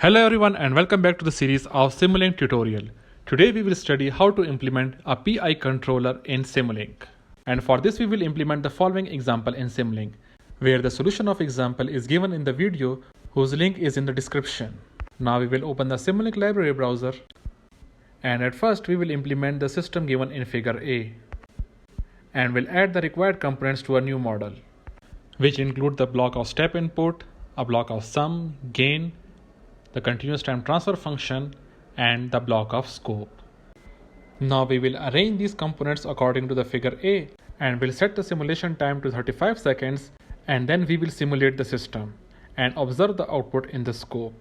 Hello everyone and welcome back to the series of Simulink tutorial. Today we will study how to implement a PI controller in Simulink. And for this we will implement the following example in Simulink, where the solution of example is given in the video whose link is in the description. Now we will open the Simulink library browser and at first we will implement the system given in figure A and will add the required components to a new model, which include the block of step input, a block of sum, gain, the continuous time transfer function, and the block of scope. Now we will arrange these components according to the figure A and will set the simulation time to 35 seconds, and then we will simulate the system and observe the output in the scope.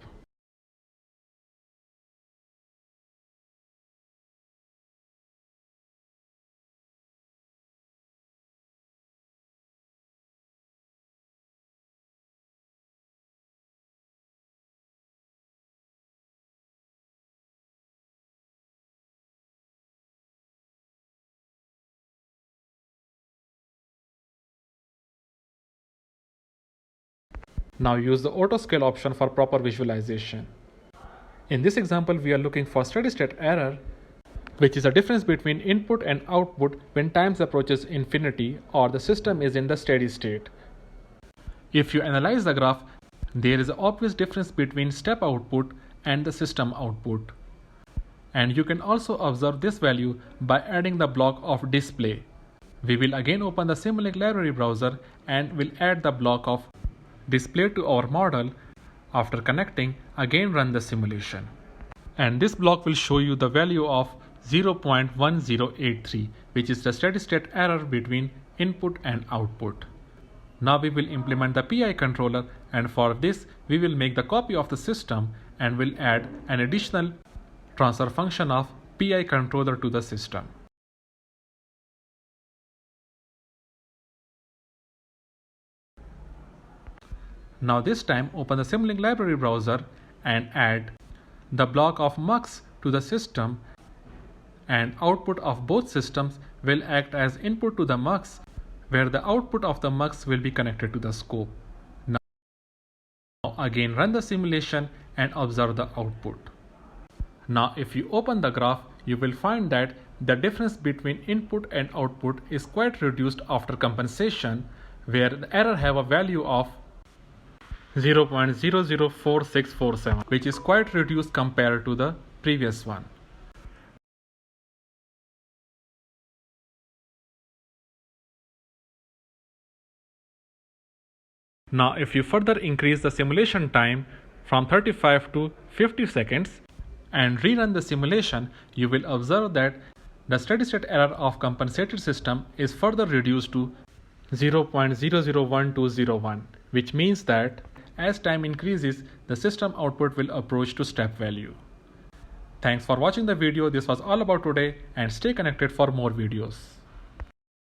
Now use the auto scale option for proper visualization. In this example, we are looking for steady state error, which is a difference between input and output when times approaches infinity or the system is in the steady state. If you analyze the graph, there is an obvious difference between step output and the system output. And you can also observe this value by adding the block of display. We will again open the Simulink library browser and will add the block of display to our model. After connecting, again run the simulation. And this block will show you the value of 0.1083, which is the steady state error between input and output. Now we will implement the PI controller, and for this we will make the copy of the system and will add an additional transfer function of PI controller to the system. Now this time open the Simulink library browser and add the block of mux to the system, and output of both systems will act as input to the mux, where the output of the mux will be connected to the scope. Now again run the simulation and observe the output. Now if you open the graph, you will find that the difference between input and output is quite reduced after compensation, where the error have a value of 0.004647, which is quite reduced compared to the previous one. Now if you further increase the simulation time from 35 to 50 seconds and rerun the simulation, you will observe that the steady state error of compensated system is further reduced to 0.001201, which means that as time increases, the system output will approach to step value. Thanks for watching the video. This was all about today, and stay connected for more videos.